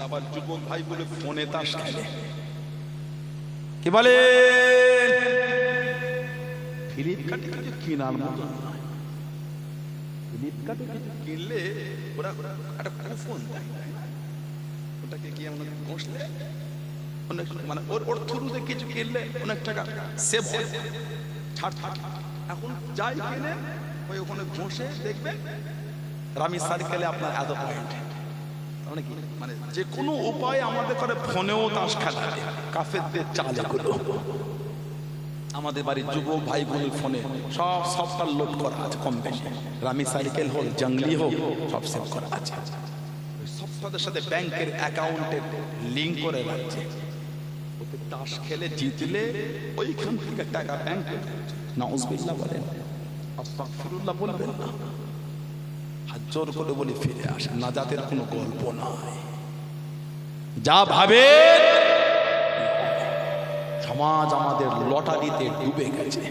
আবার যুবক ভাই বলে ফোনে তাস খেলে। কি বলে ফ্লিপকার্টে কিছু কেনার মতো নয়। ফ্লিপকার্টে কিছু কিনলে ওরা একটা কুপন দেয়, ওটাকে কি আমরা বসলে অনেক মানে ওর থ্রুতে কিছু কিনলে অনেক টাকা সেভ হয়, ছাড় থাকে। এখন যাই কিনে ওই ওখানে ঘষে দেখবেন রামি সার্কেলে আপনার এত পয়েন্ট। মানে কি মানে যে কোনো উপায় আমাদের করে ফোনেও তাস খেলা, কাফেরদের চাল এগুলো। আমাদের বাড়ির যুবক ভাই বোনের ফোনে সব সফটওয়্যার লোড করা আছে, কম বেশি রামি সাইকেল হোক জঙ্গলি হোক সব সেভ করা আছে। সফটওয়্যারের সাথে ব্যাংকের অ্যাকাউন্টের লিঙ্ক করে রাখছে। ওতে তাস খেলে জিতলে ওইখান থেকে টাকা ব্যাংকে, নাউজুবিল্লাহ বলেন, আস্তাগফিরুল্লাহ বলবেন না, হাত জোর করে বলে ফিরে আসে, নাজাতের কোনো গল্প নয়। যা ভাবে সমাজ আমাদের লটারিতে ডুবে গেছে।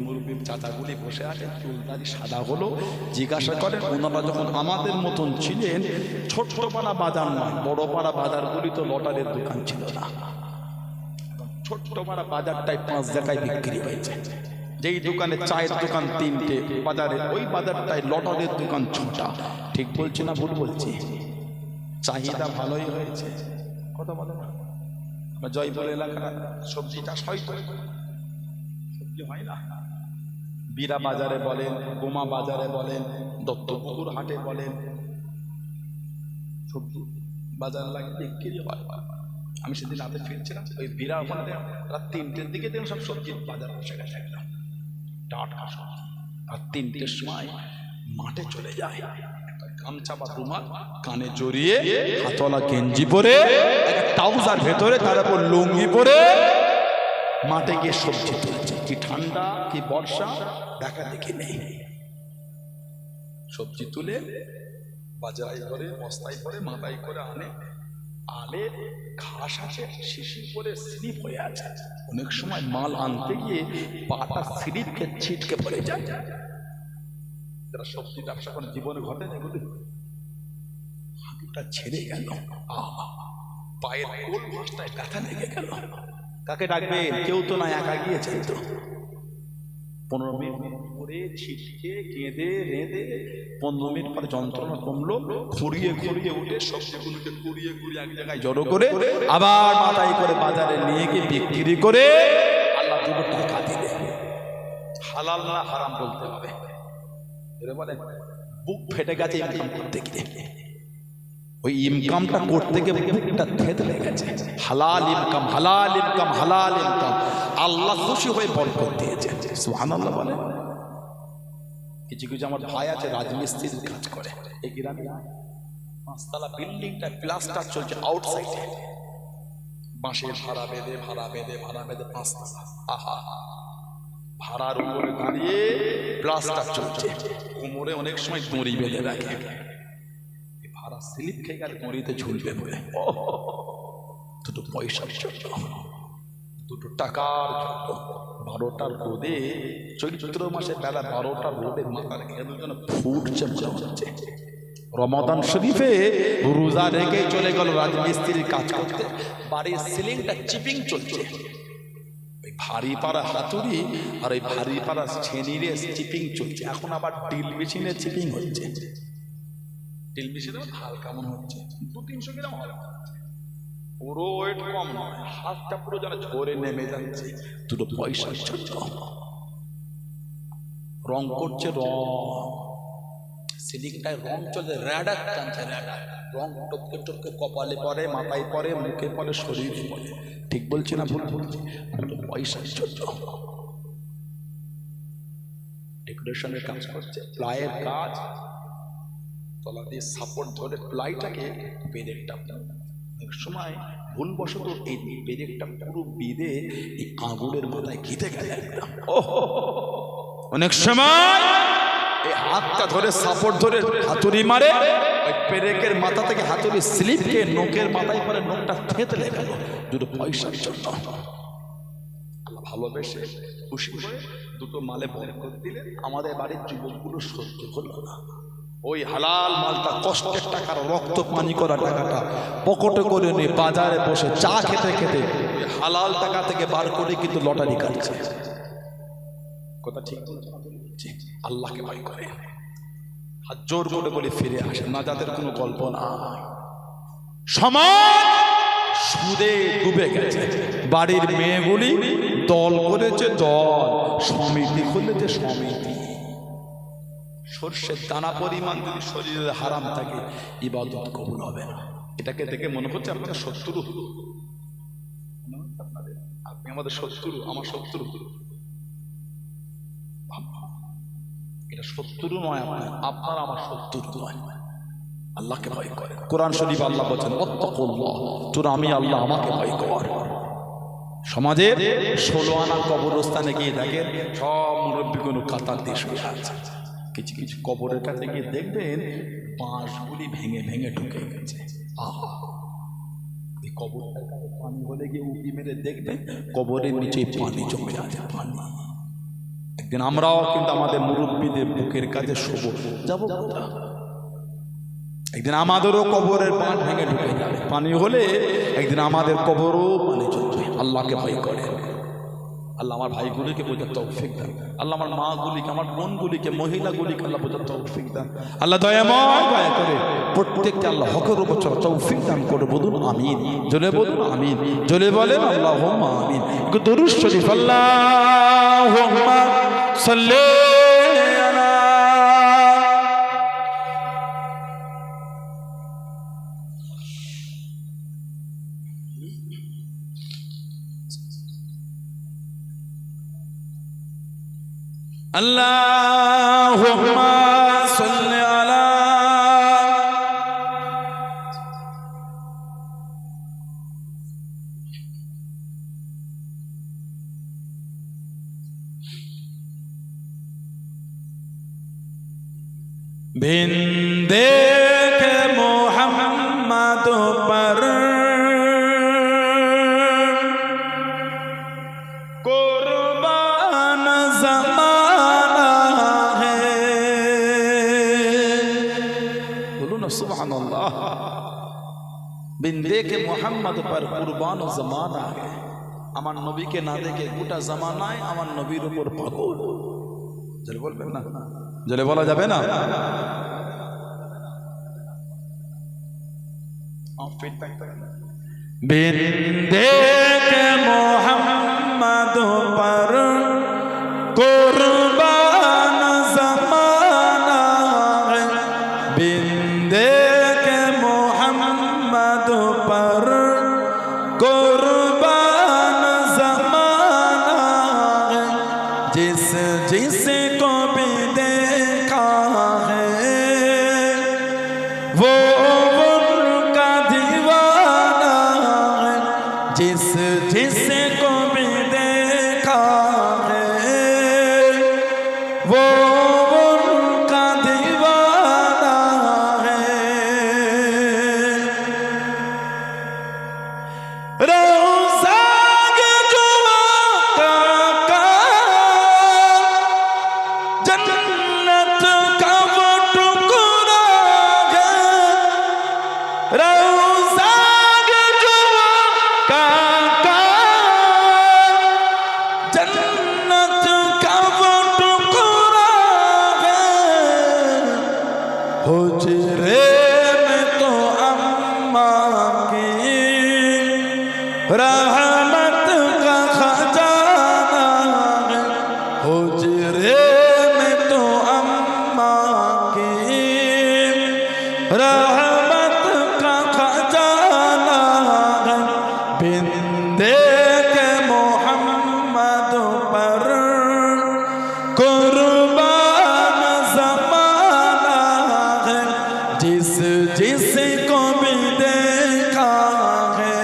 মুরব্বী চাচাগুলি বসে আছে, চুলদারি সাদা হলো, জিজ্ঞাসা করেন ওনারা যখন আমাদের মতন ছিলেন, ছোট পাড়া বাজার নয়, বড় পাড়া বাজারগুলি তো লটারির দোকান ছিল না। ছোট পাড়া বাজারটাই 5 টাকায় বিক্রি হয়েছে। যেই দোকানে চায়ের দোকান 3টে, বাজারে ওই বাজারটাই লটারির দোকান 6টা। ঠিক বলছি না ভুল বলছি? চাহিদা ভালোই হয়েছে, কথা বলে না? জয়পুর এলাকা সবজি চাষ হয় তো, সবজি হয় না? বীরা বাজারে বলেন, গোমা বাজারে বলেন, দত্তপুকুর হাটে বলেন, সবজি বাজার লাগে বিক্রি হয়। আমি সেদিন রাতে ফিরছিলাম, ওই বীরা ওখানে রাত 3টের দিকে দেখলাম সব সবজির বাজার বসে গেছে একদম টাটকা সবজি। আর 3টের সময় মাঠে চলে যায়, গামছা বা রুমাল কানে জড়িয়ে, হাতওয়ালা গেঞ্জি পরে, ট্রাউজার ভেতরে, তার উপর লুঙ্গি পরে মাঠে গিয়ে সবজি তুলছে। কি ঠান্ডা কি বর্ষা দেখা দেখি নেই। সবজি তুলে বাজারে করে, বস্তায় করে, মাথায় করে আনে। আলে ঘাস আছে, শিশি করে স্লিপ হয়ে আছে। অনেক সময় মাল আনতে গিয়ে পাটা স্লিপকে ছিটকে পড়ে যায়। যারা সবজি ব্যবসা করে জীবনে ঘটে না এগুলি। হাঁটুটা ছেড়ে গেল, পায়ের কোল মাছটায় ব্যথা লেগে গেল। কাকে ডাকবেন? কেউ তো না, একা গিয়েছেন তো। 15 মিনিট করে ছিটকে কেঁদে রেঁদে 15 মিনিট পরে যন্ত্রণা কমলো, খুঁড়িয়ে উঠে সবজিগুলোকে কুড়িয়ে এক জায়গায় জড়ো করে আবার মাথায় করে বাজারে নিয়ে গিয়ে বিক্রি করে আল্লাহ দুটো টাকা দিলে। হালাল না হারাম বলতে হবে। বলে বুক ফেটে গেছে ইনকাম করতে গিয়ে, ওই ইনকামটা করতে গিয়ে বুকটা থেতলে গেছে। হালাল ইনকাম, হালাল ইনকাম, হালাল ইনকাম, আল্লাহ খুশি হয়ে বরকত দিয়েছে। সুবহানাল্লাহ বলে। কিছু আমার ভাই আছে রাজমিস্ত্রির কাজ করে, এই গ্রামে 5তলা বিল্ডিংটা প্লাস্টার চলছে আউটসাইডে, বাঁশের ভাড়া বেঁধে 5তলা। আহা, ভাড়ার উপরে দাঁড়িয়ে প্লাস্টার চলছে, কোমরে অনেক সময় দড়ি বেঁধে রাখে, ভাড়া স্লিপ খেয়ে গেলে দড়িতে ঝুলবে বলে। দুটো পয়সার জন্য, দুটো টাকার জন্য 12টার রোদে, চৈত্র মাসে বেলা 12টার রোদে মাথার ঘেঁদু যেন ফুটছে মনে হচ্ছে। রমাদান শরীফে রোজা রেখে চলে গেল রাজমিস্ত্রির কাজ করতে, বাড়ির সিলিংটা চিপিং চলছে। ওই ভারী পাড়া হাতুড়ি আর ওই ভারী পাড়া ছেনিরে চিপিং চলছে। এখন আবার ড্রিল মেশিনে চিপিং হচ্ছে। ড্রিল মেশিনে হালকা মনে হচ্ছে 200-300 গ্রাম হবে, পুরো ওয়েট কম নয়, হাতটা পুরো যেন ঝরে নেমে যাচ্ছে। দুটো পয়সার জন্য রং করছে, সিলিংটায় রং চলছে, র্যাডার টানছে, র্যাডার রং টপকে টপকে কপালে পড়ে, মাথায় পড়ে, মুখে পড়ে, শরীরে পড়ে। ঠিক বলছি না ভুল বলছি? দুটো পয়সার জন্য ডেকোরেশনের কাজ করছে, প্লাইয়ের কাজ, তলা দিয়ে সাপোর্ট ধরে প্লাইটাকে বেরেকটা, অনেক সময় ভুলবশত এই বেরেকটা পুরো বেঁধে এই আগুনের মাথায় ঘিতে গেলে একদম। অনেক সময় এই হাতটা ধরে সাপোর্ট ধরে হাতুড়ি মারে, ওই পেরেকের মাথা থেকে হাতুড়ি স্লিপ খেয়ে নোকের মাথায় পরে নোকটা থেতলে গেল। দুটো পয়সার জন্য আল্লাহ ভালোবেসে খুশি হয়ে দুটো মালে বরকত দিলে। আমাদের বাড়ির যুবকগুলো সহ্য হলো না, ওই হালাল মালটা কষ্টের টাকার রক্ত পানি করা টাকাটা পকেটে করে নিয়ে বাজারে বসে চা খেতে খেতে ওই হালাল টাকা থেকে বার করে কিন্তু লটারি কাটছে। কথা ঠিক ঠিক। আল্লাহকে ভয় করে হাত জোর করে বলে ফিরে আসে না, যাদের কোনো গল্প না। সমাজ সুদে ডুবে গেছে, বাড়ির মেয়েগুলি দল করেছে, দল সমিতি খুলেছে, সমিতি। সর্ষের দানা পরিমাণ যদি শরীরে হারাম থাকে ইবাদত কবুল হবে না। এটাকে দেখে মনে হচ্ছে আপনার শত্রু, আপনি আমাদের শত্রু, আমার শত্রু। এটা শত্রু নয়, আপনার আমার শত্রু নয়। আল্লাহকে ভয় করে। কোরআন শরীফ আল্লাহ বলেন ওয়াত্তাকুল্লাহ, তোরা আমি আল্লাহ আমাকে ভয় কর। সমাজের 16 আনা কবরস্থানে গিয়ে দেখেন সব মুরব্বীগুলো কাতার দিয়ে শুয়ে আছে। কিছু কিছু কবরের কাছে গিয়ে দেখবেন বাঁশগুলি ভেঙে ভেঙে ঢুকে গেছে। আহা, এই কবরটার কাছে পানি হলে গিয়ে উঁকি মেরে দেখবেন কবরের নিচে পানি জমে আছে, পানি। একদিন আমরাও কিন্তু আমাদের মুরব্বীদের বুকের কাছে শোবো, যাবো কোথা? একদিন আমাদেরও কবরের বাঁধ ভেঙে ঢুকে যাবে, পানি হলে একদিন আমাদের কবরও পানি চলবে। আল্লাহকে ভয় করে। আল্লাহ আমার ভাইগুলিকে বোঝার তৌফিক দেন। আল্লাহ আমার মাগুলিকে, আমার বোনগুলিকে, মহিলাগুলিকে আল্লাহ বোঝার তৌফিক দেন। আল্লাহ দয়াময় দয়া করে প্রত্যেককে আল্লাহ হকের উপর তৌফিক দান করে বলুন আমিন। জোরে বলুন আমিন, জোরে বলেন আল্লাহুম্মা আমিন। দুরূদ শরীফ আল্লাহুম্মা সাল্লি আলা আল্লাহুম্মা সাল্লি আলা बिंदे के मोहम्मद पर कुर्बान ज़माना है। बोलो ना सुभान अल्लाह। बिंदे के मोहम्मद पर कुर्बान ज़माना है। আমার নবীকে না দেখে গোটা জামানায় আমার নবীর উপর পাগল। জলে বলবেন না, জলে বলা যাবে না। बिंदे के मोहम्मद पर कुर्बान ज़माना है। बिंदे के मोहम्मद पर कुर्बान ज़माना है। जिस जिसको भी देखा है वो उनका दीवाना है। जिस जिसको भी देखा है वो उनका दीवाना है। जन्नत का वो टुकड़ा है, रौज़ा जुआ का जन्नत का वो टुकड़ा है। हुजरे में तो अम्मा की रहमत का खजाना है। हुजरे रहमत का खजाना है। बिंदे के मोहम्मद पर कुर्बान ज़माना है। जिस जिसको भी देखा है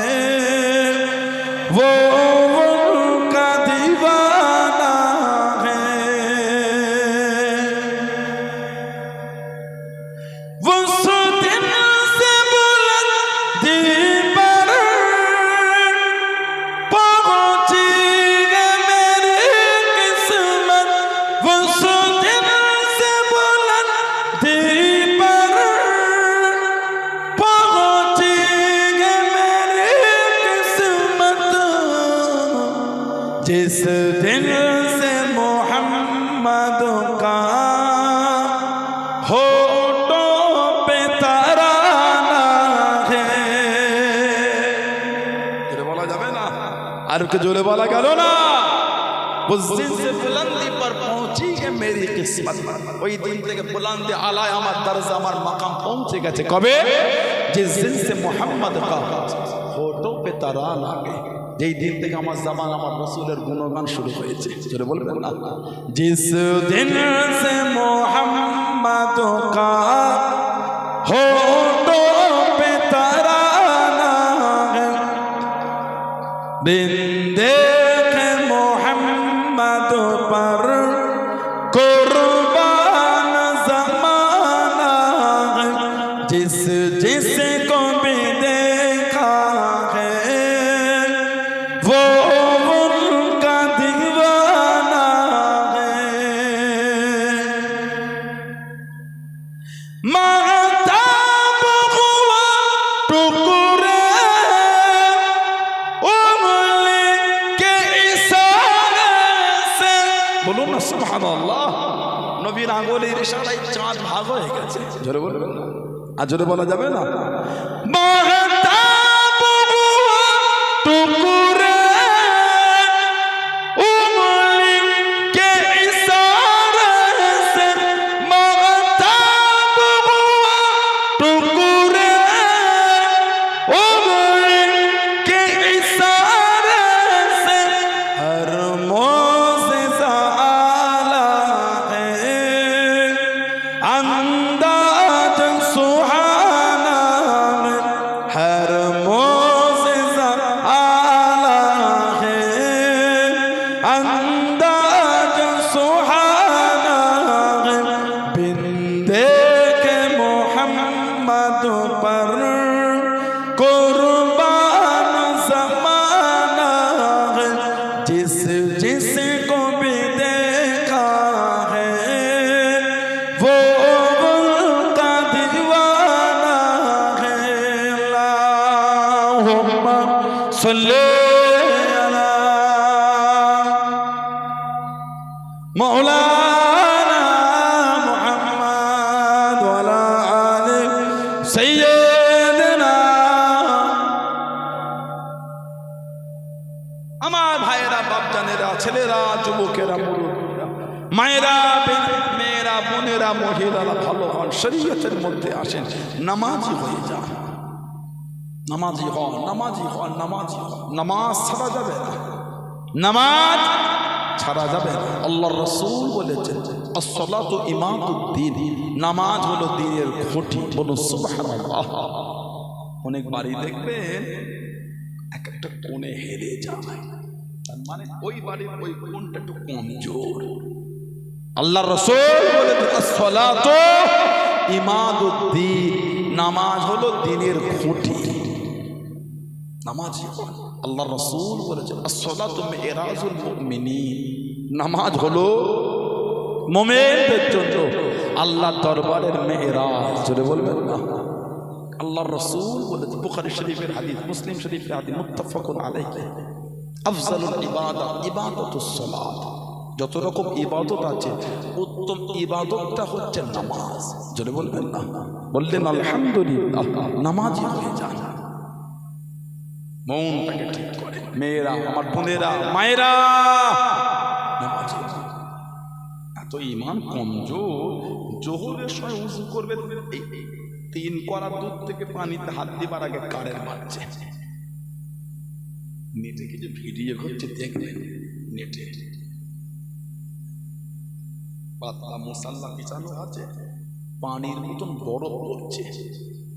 जिस दिन से मोहम्मद का होठों पे तराना है। जोरे बोला जावे ना, और के जोरे बोला गलो ना। उस दिन से बुलंदी पर पहुंची है मेरी किस्मत, वही दिन থেকে बुलंदी आला আমার दर्जा আমার মাকাম পৌঁছে গেছে। কবে? जिस दिन से मोहम्मद का होठों पे तराना है, যেই দিন থেকে আমার জবান আমার রাসূলের গুণগান শুরু হয়েছে। জোরে বলবেন না। जिस दिन से मोहम्मद का होठों पे तराना है, बिन देखे मोहम्मद पर कुर्बान ज़माना है। जिस जिसको भी देखा है वो उनका दीवाना है। महताब हुआ टुकड़े उंगली के इशारे से। बोलून ना सुबहानाल्लाह। नबीर आंगुलेर इशाराয় চাঁদ ভাগ হয়ে গেছে। জোরে বলবেন না, আর জোরে বলা যাবে না। महताब हुआ टुकड़े उंगली के इशारे से, महताब हुआ टुकड़े उंगली के इशारे से। हर मोज़िज़ा आला है, अंदाज़ सुहाना है। हर मोज़िज़ा आला है, अंदाज़ सुहाना है। बिन देखे मोहम्मद पर कुर्बान ज़माना है। जिस जिसको भी देखा है वो उनका दीवाना है। अल्लाहुम्मा सल्ली अला मौलाना मुहम्मद व अला आलि सय्यिदना। আমার ভাইয়েরা, বাপজানেরা, ছেলেরা, যুবকেরা, মুরব্বীরা, মায়েরা, মেয়েরা, বোনেরা, মহিলারা ভালো হন, শরীয়তের মধ্যে আসেন, নামাজি হয়ে যান। নামাজি হন, নামাজি হন, নামাজি হন। নামাজ ছাড়া যাবে না, নামাজ ছাড়া যাবে না। আল্লাহর রাসূল বলেছেন আসসালাতু ইমাদুদ্দিন, নামাজ হলো দ্বীনের খুঁটি। বলুন সুবহানাল্লাহ। অনেক বাড়ি দেখবেন এক একটা কোণে হেরে যায়, তার মানে ওই বাড়ির ওই কোণটা একটু কমজোর। আল্লাহর রাসূল বলেছেন আসসালাতু ইমাদুদ্দিন, নামাজ হলো দ্বীনের খুঁটি। নামাজ আল্লাহর রাসূল বলেছেন আসসালাতু মিরাজুল মুমিনিন, নামাজ হলো মুমিনদের জন্য আল্লাহর দরবারের মেরাজ। জোরে বলবেন না। আল্লাহর রাসূল বলেছেন, বুখারী শরীফের হাদিস, মুসলিম শরীফের হাদিস, মুত্তাফাকুন আলাইহি, আফজালুল ইবাদা ইবাদাতুস সালাত। যত রকম ইবাদত আছে উত্তম ইবাদতটা হচ্ছে নামাজ। জোরে বলবেন না। বললেন আলহামদুলিল্লাহ। নামাজি হয়ে যান, মনটাকে ঠিক করে। মেয়েরা, আমার বোনেরা, মায়েরা, নামাজি। এত ইমান কমজোর, জোহরের সময় উযু করবে, এই 3 কড়া দুধ থেকে পানিতে হাত দিবার আগে কারেন্ট মারছে। নেটে কিছু ভিডিও করছে, দেখবেন নেটে পাতলা মুসাল্লা বিছানো আছে, পানির মতন বরফ পড়ছে,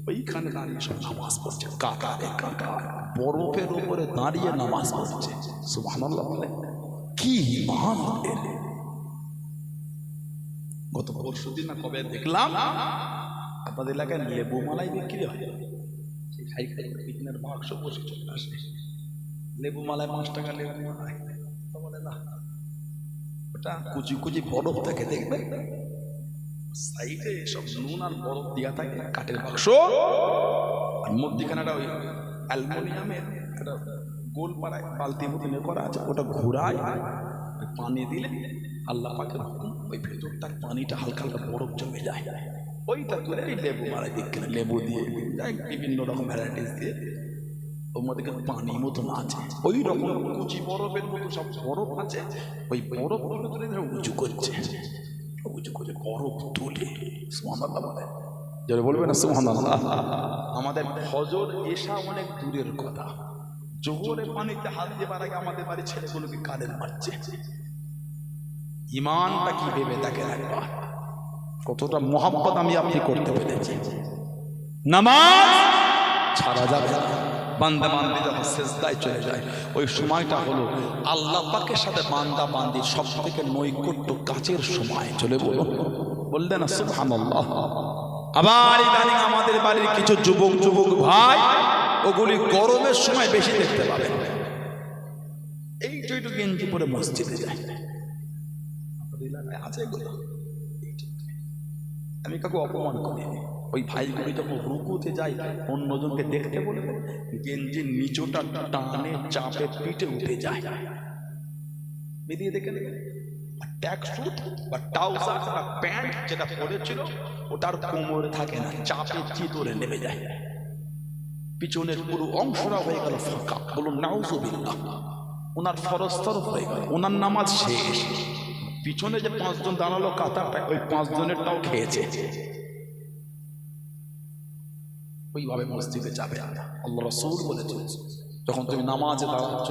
ওইখানে দাঁড়িয়ে সব নামাজ পড়ছে। কাকারে কাকা বরফের উপরে দাঁড়িয়ে নামাজ পড়ছে। সুবহানাল্লাহ বলে কি ইমান এর। গত পরশুদিন না কবে দেখলাম আপনাদের এলাকায় লেবু মালাই বিক্রি হয়, খাই খাই পিকনের বাক্স বসে চলে আসে, লেবু মালাই 5 টাকা লেবু মালাই। বলে না, ওটা কুচি কুচি বরফ থাকে, দেখবেন সাইডে সব নুন আর বরফ দেওয়া থাকে, কাঠের বাক্স, আর মধ্যখানে ওই অ্যালুমিনিয়ামের একটা গোল পাড়ায় বালতি মতন করা আছে, ওটা ঘোরায়, পানি দিলে আল্লাহ পাকের হুকুম ওই ভেতরটার পানিটা হালকা হালকা বরফ জমে যায়, ওইটা তুলে এই লেবু মারাই দিক লেবু দিয়ে বিভিন্ন রকম ভ্যারাইটিস দিয়ে ওর মধ্যে পানি মতন আছে, ওই রকম কুচি বরফের মতো সব বরফ আছে, ওই বরফ তুলে উঁচু করছে, উঁচু করে বরফ তুলে সুবহানাল্লাহ বলে, যারা বলবে না সুবহানাল্লাহ। আমাদের ফজর এশা অনেক দূরের কথা, জোহরের পানিতে হাত দেবার আগে আমাদের বাড়ির ছেলেগুলোকে কারেন্ট মারছে। ইমানটা কি ভেবে দেখেন একবার, কতটা মোহাব্বত আমি আপনি করতে পেরেছি। নামাজ ছাড়া যাবে না, বান্দা বান্দি যখন সেজদায় চলে যায় ওই সময়টা হলো আল্লাহ পাকের সাথে বান্দা বান্দির সব থেকে নৈকট্য কাছের সময়, চলে বললেন না সুবহানাল্লাহ। আবার ইদানিং আমাদের বাড়ির কিছু যুবক ভাই ওগুলি গরমের সময় বেশি দেখতে পাবেন, এইটু গেঞ্জি পরে মসজিদে যায়, আছে এগুলো। আমি কাউকে অপমান করি, ওই ভাইগুলি যখন রুকুতে যায় অন্যজনকে দেখতে বলবে গেঞ্জির নিচটা টানে চাপে পিঠে উঠে যায়, বেরিয়ে দেখে নেবে ট্যাক স্যুট বা ট্রাউজার বা প্যান্ট যেটা পরেছিল ওটার কোমরে থাকে না, চাপে চিতরে নেমে যায়, পিছনের পুরো অংশটা হয়ে গেল ফাঁকা, বলুন নাউজুবিল্লাহ। ওনার ফরজ তরফ হয়ে গেল, ওনার নামাজ শেষ, পিছনে যে 5 জন দাঁড়ালো কাতারটা ওই 5 জনেরটাও খেয়েছে, ওইভাবে মসজিদে যাবে। আল্লাহ রাসূল বলেছেন যখন তুমি নামাজে দাঁড়াচ্ছ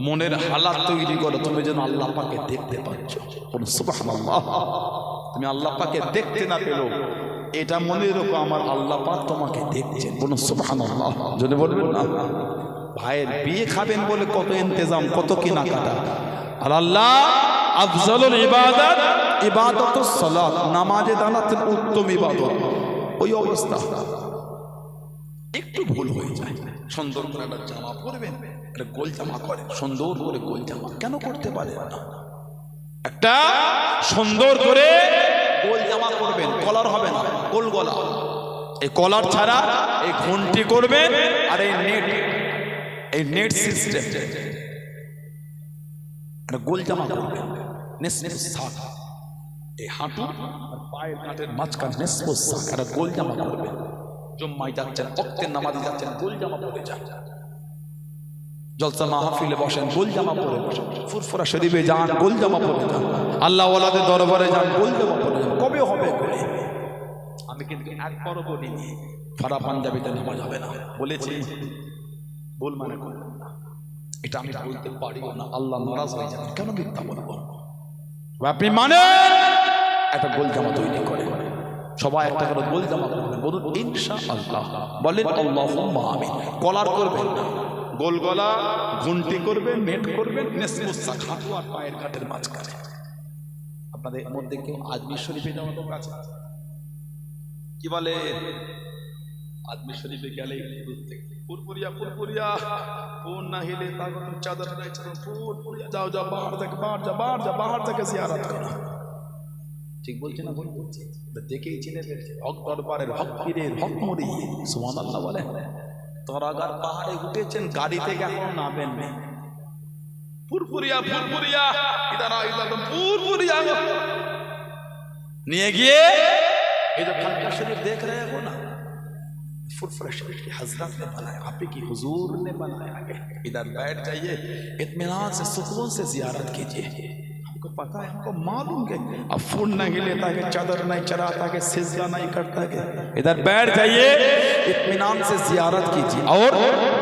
মনের হালাত তৈরি করো তুমি যেন আল্লাহ পাকে দেখতে পাচ্ছ, বলুন সুবহানাল্লাহ। তুমি আল্লাহ পাকে দেখতে না পেলেও এটা মনে রেখো আমার আল্লাহ পাক তোমাকে দেখছেন, বলুন সুবহানাল্লাহ। যদি বলবেন না ভাইয়ের বিয়ে খাবেন বলে কত ইন্তজাম, কত কেনাকাটা, আর আল্লাহ আফজালুল ইবাদত ইবাদাতুস সালাত, নামাজে দাঁড়াতেন উত্তম ইবাদত, ওই অবস্থা একটু ভুল হয়ে যায়, সুন্দর করে একটা জামা পরবেন, একটা গোল জামা করে সুন্দর করে গোল জামা কেন করতে পারেন না, একটা সুন্দর করে গোল জামা করবেন, কলার হবে না, গোল গলা, এই কলার ছাড়া এই ঘন্টি করবেন, আর এই নেট সিস্টেম একটা গোল জামা করবেন, এই হাঁটু আর পায়ের কাঁটের মাঝখানে একটা গোল জামা করবেন, জুম্মায় যাচ্ছেন ওয়াক্তের নামাজে যাচ্ছেন গোল জামা পরে যান, জলসা মাহফিলে বসেন গোল জামা পরে বসেন, ফুরফুরা শরীফে যান গোল জামা পরে যান, আল্লাহ ওয়ালাদের দরবারে যান গোল জামা পরে যান। কবে হবে এগুলি? আমি কিন্তু একবারও বলিনি ফারা পাঞ্জাবিতে নামাজ হবে না, বলেছি ভুল মানে করবেন না, এটা আমি বলতে পারিও না, আল্লাহ নারাজ হয়ে যাবেন, কেন মিথ্যা বলবো? আপনি মানে একটা গোল জামা তৈরি করেন, সবাই একটা করে গোল জামা করবেন, বলুন ইনশাআল্লাহ, বলেন আল্লাহুম্মা আমিন। কলার করবেন না, গোল গলা, ঘুন্টি করবেন, নেট করবেন, নেসমুসা হাঁটু আর পায়ের কাটের মাঝখানে। আপনাদের মধ্যে কেউ আজমির শরীফে যাওয়ার লোক আছে? কি বলে আজমির শরীফে গেলে ফুরফুরিয়া ফুরফুরিয়া ফোন না হিলে তাগো চাদর নাই ফুরফুরিয়া যাও যাও বাহার থেকে জিয়ারত করো, ঠিক বলছে না? ভুল বলছে? দেখেই চিনে ফেলছে, হক দরবারের হক পীরের হক মুড়ি, সুবহানাল্লাহ বলে। তরাগার পাহাড়ে উঠেছেন, গাড়ি থেকে এখন নামেন নেই, ফুরফুরিয়া ফুরফুরিয়া ইদারা ফুরফুরিয়া নিয়ে গিয়ে ये जो खलका शरीफ देख रहे हो ना, फुरफुरा शरीफ की हजरत ने बनाया, आप की हुजूर ने बनाया है, इधर बैठ जाइए, इत्मीनान से सुकून से जियारत कीजिए। हमको पता है, हमको मालूम है, अब फूल नहीं लेता है, चादर नहीं चढ़ाता है, सिजदा नहीं करता है, इधर बैठ जाइए, इत्मीनान से जियारत कीजिए, और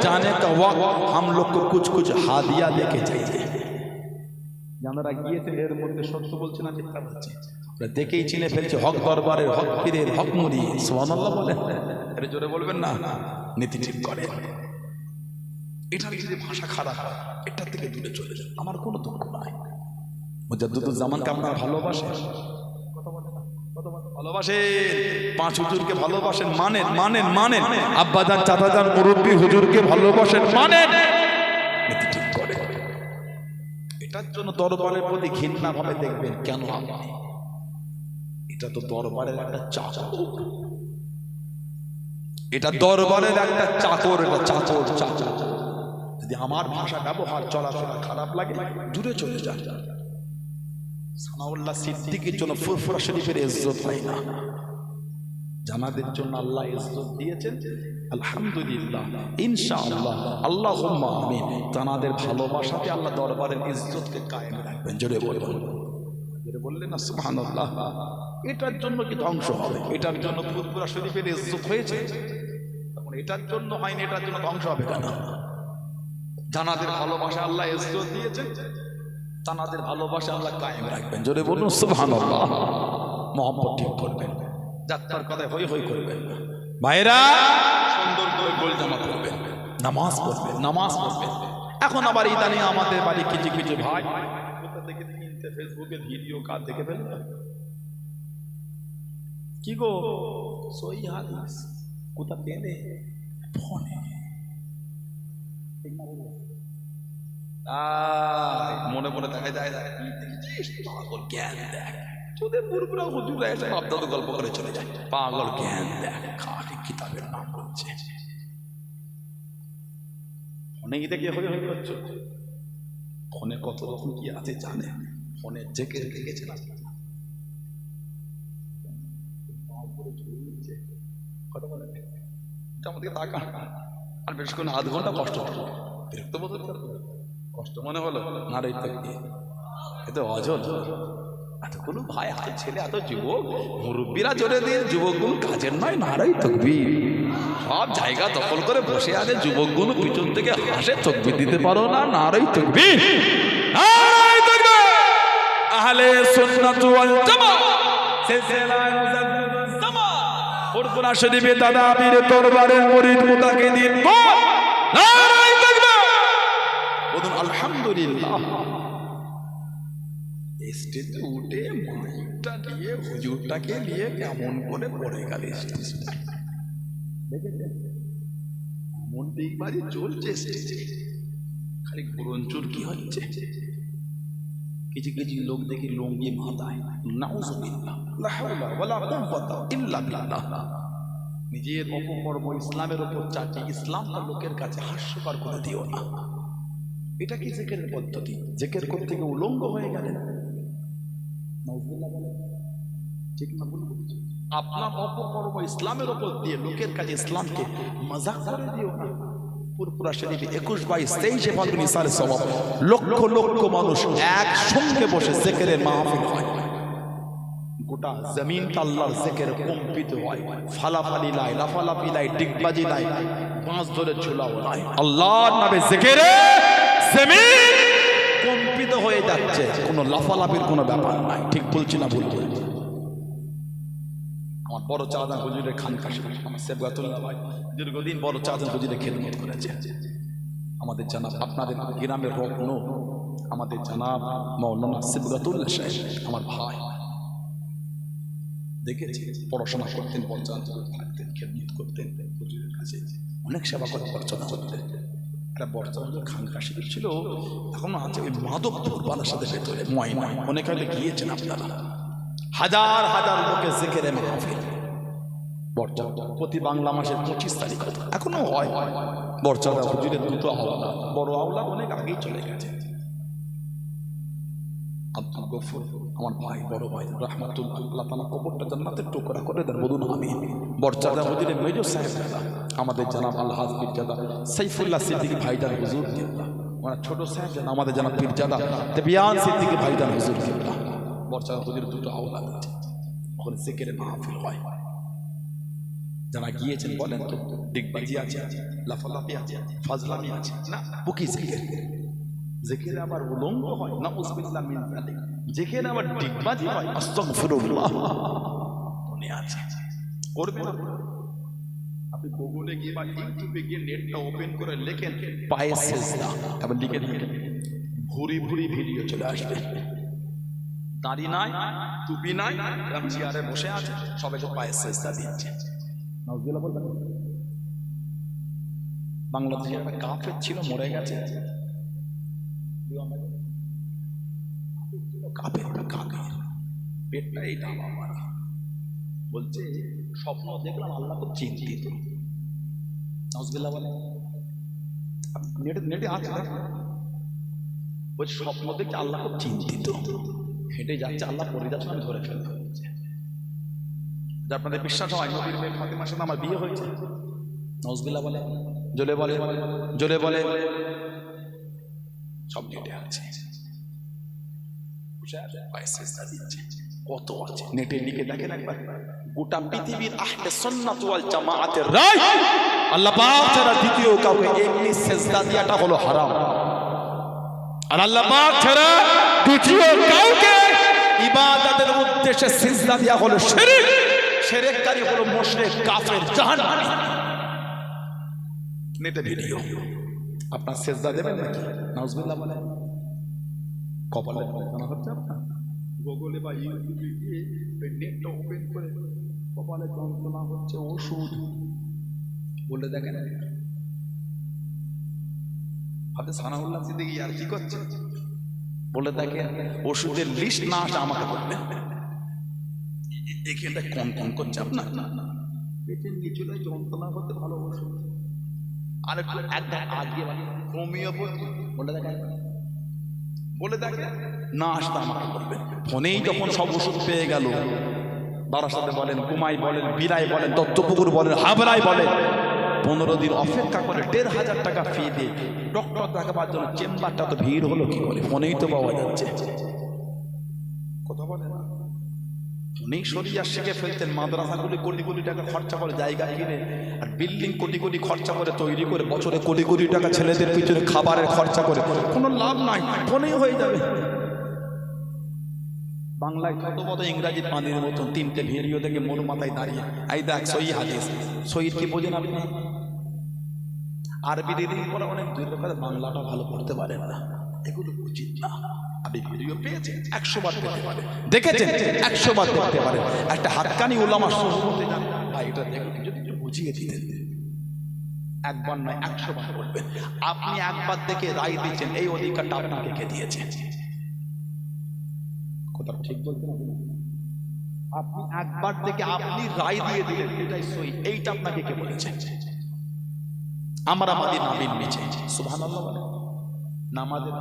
जाने का वक्त हम लोग को कुछ कुछ हादिया लेके जाइए। যারা গিয়েছেন এর মধ্যে সত্য বলছে না মিথ্যা বলছে, দেখেই চিনে ফেলছে হক দরবারের হক পীরের হক মুড়ি, সুবহানাল্লাহ বলেন। এটা জোরে বলবেন না, নীতি ঠিক করে। এটার যদি ভাষা খারাপ হয় এটা থেকে দূরে চলে যান, আমার কোনো দুঃখ নাই। মুজাদ্দিদুল জামানকে আপনারা ভালোবাসেন, ভালোবাসেন, পাঁচ হুজুরকে ভালোবাসেন, মানেন মানেন মানেন, আব্বাজান চাচাজান মুরব্বী হুজুরকে ভালোবাসেন, মানেন, নীতি ঠিক করে। এটার জন্য দরবারের প্রতি ঘৃণা ভাবে দেখবেন কেন? আপনি এটা তো দরবারের একটা চাকর, এটা দরবারের একটা চাকর, এটা চাকর চাকর। যদি যদি আমার ভাষা ব্যবহার চলাফেরা খারাপ লাগে দূরে চলে যান। সানাউল্লাহ সিদ্দিকের জন্য ফুরফুরা শরীফের ইজ্জত হয় না, জানাদের জন্য আল্লাহ ইজ্জত দিয়েছেন। আলহামদুলিল্লাহ, ইনশাআল্লাহ, আল্লাহুম্মা আমিন। জানাদের ভালোবাসাতে আল্লাহ দরবারের ইজ্জতকে কায়েম রাখবেন। জোরে বলুন, জোরে বললেন না সুবহানাল্লাহ। এটার জন্য কি ধ্বংস হবে? এটার জন্য ফুরফুরা শরীফের ইজ্জত হয়েছে, তখন এটার জন্য হয়নি, এটার জন্য ধ্বংস হবে কেন? জানাদের ভালোবাসা আল্লাহ ইজ্জত দিয়েছেন, জানাদের ভালোবাসা আল্লাহ কায়েম রাখবেন। জোরে বলুন সুবহানাল্লাহ। মহব্বত ঠিক করবেন, যাত্রার কথায় হই হই করবেন না। ভাইরা সুন্দর করে গোল জামা পরবেন, নামাজ পড়বেন, নামাজ পড়বেন। এখন আবার ইদানিং আমাদের বাড়ি কিছু কিছু ভাই কোথা থেকে কিনতে ফেসবুকে ভিডিও কাজ দেখে ফেলবে। কি গো সহি হাদিস কোথা পেলে? ফোনে। মনে মনে দেখায় যায় পাগল জ্ঞান দেখ, তোদের পুরোপুরা হুজুরা এসে বাপদাদু গল্প করে চলে যায়। পাগল জ্ঞান দেখ, খালি কিতাবের নাম বলছে। ফোনে দেখে হয়ে হয়ে করছো। ফোনে কত রকম কি আছে জানে? ফোনে জেকে রেখেছে না, আমাদেরকে তাকা আর বেশ করে আধ ঘন্টা কষ্ট হলো, বিরক্ত বোধ কষ্ট মনে হলো না রে, এতে অজল এতগুলো ভাই, এত ছেলে, এত যুবক, মুরব্বীরা জোরে দিয়ে যুবকগুলো কাজের নয়, নারাই তাকবীর। সব জায়গা দখল করে বসে আছে, যুবকগুলো পিছন থেকে হাসে, তাকবীর দিতে পারো না, নারাই তাকবীর, নারাই তাকবীর। আহলে সুন্নাত ওয়াল জামাত সিলসিলায়ে মুজাদ্দিদুস জামান ফুরফুরা শরীফে দাদা পীর দরবারের মুরিদ মুতাকিদিন বল নারাই তাকবীর, বলুন আলহামদুলিল্লাহ। স্টেজে উঠে মাইকটা নিয়ে হুজুরটাকে নিয়ে কেমন করে পড়ে গেল স্টেজটা, দেখেছেন? এমন দিকবাজি চলছে স্টেজে, খালি ঘুরনচুর কি হচ্ছে। কিছু কিছু লোক দেখি লুঙ্গি মাথায়, নাউযুবিল্লাহ, লা হাওলা ওয়ালা কুওয়াতা ইল্লা বিল্লাহ। নিজের অপকর্ম ইসলামের উপর চাচি, ইসলামটা লোকের কাছে হাস্যকর করে দিও না। এটা কি জিকিরের পদ্ধতি? জিকির করতে গিয়ে উলঙ্গ হয়ে গেলেন, ঠিক না? আপনার অপকর্ম ইসলামের উপর দিয়ে লোকের কাছে ইসলামকে মজাক করে দিও না। ফুরফুরা শরীফে 21-22-23 ফাল্গুন ইসার সওয়াব, লক্ষ লক্ষ মানুষ একসঙ্গে বসে জিকিরের মাহফিল হয়, গোটা জমিনটা আল্লাহর জিকিরে কম্পিত হয়। ফালাফালি লাই, লাফালাফি লাই, ডিগবাজি লাই, বাঁশ ধরে ঝুলাও লাই, আল্লাহর নামে জিকিরে জমিন কম্পিত হয়ে যাচ্ছে, কোনো লাফালাফির কোনো ব্যাপার নাই। ঠিক বলছি না ভুল বলছি? আমার বড় চাঁদা হুজুরের খানকা শরীফ, আমার সেবগাতুল্লাহ ভাই দীর্ঘদিন বড় চাঁদা হুজুরের খেদমত করেছে। আমাদের জানাব আপনাদের গ্রামের রত্ন, আমাদের জানাব মাওলানা সেবগাতুল্লাহ সাহেব আমার ভাই, দেখেছি পড়াশোনা করতেন, পঞ্চায়েত থাকতেন, খেদমত করতেন হুজুরের কাছে, অনেক সেবা করে পড়াশোনা করতেন। একটা বর্তমানে খানকা শরীফ ছিল, এখনো আছে ওই মাধবপুর বারাসাতের ভেতরে ময়না, অনেক হয়তো গিয়েছেন আপনারা। হাজার হাজার লোকের জিকিরে মাহফিল বরচাঁদা প্রতি বাংলা মাসের 25 তারিখ এখনো হয়। বরচাঁদা হুজুরের দুটো আওলা, বড় আওলা অনেক আগেই চলে গেছে। আব্দুল গফুর আমার ভাই, বড় ভাই রাহমাতুল্লাহ, আল্লাহ তাআলা কবরটা জান্নাতের টুকরা করে দেন, বলুন আমিন। বরচাঁদা হুজুরের মেজর সাহেব দাদা আমাদের জানাব আলহাজ পীরজাদা সাইফুল্লাহ সিদ্দিকী ভাইজান হুজুর কিবলা, ওনার ছোট সাহেব জান আমাদের জানাব পীরজাদা তেবিয়ান সিদ্দিকী ভাইজান হুজুর কিবলা। বরচাঁদা হুজুরের দুটো আওলাদ আছে, ওখানে জিকিরে মাহফিল হয়। যারা গিয়েছেন বলেন তো, ডিগবাজি আছে, লাফালাফি আছে, ফাজলামি আছে না? বুকি জিকির, জিকিরে আবার উলঙ্গ হয়, নাউযুবিল্লাহ মিন যালিক, জিকিরে আবার ডিগবাজি হয়, আস্তাগফিরুল্লাহ। মনে আছে করবে না? আপনি গুগলে গিয়ে বা ইউটিউবে গিয়ে নেটটা ওপেন করে লেখেন পায়ে সিজদা, আবার লিখে লিখে ভুরি ভুরি ভিডিও চলে আসবে। দাড়ি নাই, টুপি নাই, এরকম চেয়ারে বসে আছে, সবাইকে পায়ে সিজদা দিচ্ছে। নাউযুবিল্লাহ বলবেন। বাংলাদেশে একটা কাফের ছিল, মরে গেছে, কাফের পেটটা এইটা আমার বলছে, স্বপ্ন দেখলাম আল্লাহ খুব চিন্তিত। নাউযুবিল্লাহ বলে, নেটে নেটে আছে না? বলছি স্বপ্ন দেখে আল্লাহ খুব চিন্তিত, হেঁটে যাচ্ছে, আল্লাহ পড়ে যাচ্ছে, আমি ধরে ফেলতে হচ্ছে। যে আপনাদের বিশ্বাস হয় নবীর মেয়ে ফাতেমার সাথে আমার বিয়ে হয়েছে? নজবিল্লাহ বলে, জোরে বলে, জোরে বলে, সব নেটে আছে। কত আছে নেটে লিখে দেখেন একবার। গোটা পৃথিবীর আহলে সুন্নাত ওয়াল জামাআতের রায় আল্লাহ পাক ছাড়া দ্বিতীয় কাউকে এমনি সিজদা দেওয়াটা হলো হারাম, আর আল্লাহ পাক ছাড়া দ্বিতীয় কাউকে ইবাদতের উদ্দেশ্যে সিজদা দেওয়া হলো শিরক। শিরককারী হলো মুশরিক, কাফের, জাহান্নামী। নেটে ভিডিও, আপনার সিজদা দেবেন নাকি? নাউজুবিল্লাহ বলেন। কপালে যন্ত্রণা হচ্ছে আপনার, গুগলে বা ইউটিউবে গিয়ে নেটটা ওপেন করে কপালে যন্ত্রণা হচ্ছে, ওষুধ বলে দেখেন। আপনি সানাউল্লাহ সিদ্দিকী আর কি করছে বলে দেখেন, ওষুধের লিস্ট না আসে আমাকে বলবেন। এখানটা কম কম করছে আপনার, পেটের নিচুলে যন্ত্রণা করতে ভালো ওষুধ, আর একটু একদম আগে হোমিওপ্যাথি বলে দেখেন, বলে দেখেন না আসতে আমাকে বলবেন। ফোনেই যখন সব ওষুধ পেয়ে গেল, বারাসাতে বলেন, কুমাই বলেন, বিরাই বলেন, দত্তপুকুর বলেন, হাবড়াই বলেন, 15 দিন অপেক্ষা করে 1,500 টাকা ফি দিয়ে ডক্টর দেখাবার জন্য চেম্বারটা তো ভিড় হলো কি করে? ফোনেই তো পাওয়া যাচ্ছে। কথা বলে না, ফোনেই শরিয়া শিখে ফেলতেন। মাদ্রাসাগুলি কোটি কোটি টাকা খরচা করে জায়গা কিনে, আর বিল্ডিং কোটি কোটি খরচা করে তৈরি করে, বছরে কোটি কোটি টাকা ছেলেদের পিছনে খাবারের খরচা করে, কোনো লাভ নাই, ফোনেই হয়ে যাবে। বাংলায় কত কত ইংরাজি পানির মতন 3টে ভিডিও দেখে মোর মাথায় দাঁড়িয়ে, এই দেখ সহি হাদিস, সহি কি বোঝেন আপনি? আরবি দিদিন পরে অনেক দূর করে বাংলাটা ভালো পড়তে পারেন না, এগুলো উচিত না। আপনি ভিডিও পেয়েছেন 100 বার দেখতে পারেন, দেখেছেন 100 বার দেখতে পারেন। একটা হাক্কানি উলামা সুহবতে যান, ভাই এটা দেখুন, যদি একটু বুঝিয়ে দিতেন, একবার নয় 100 বার বলবেন। আপনি একবার দেখে রায় দিচ্ছেন, এই অধিকারটা আপনাকে কে দিয়েছে? কথা ঠিক বলতে না, আপনি একবার দেখে আপনি রায় দিয়ে দিলেন এটাই সহি, এইটা আপনাকে কে বলেছে? আমরা বাদী নাবির নিচে, সুবহানাল্লাহ বলে। নামাজের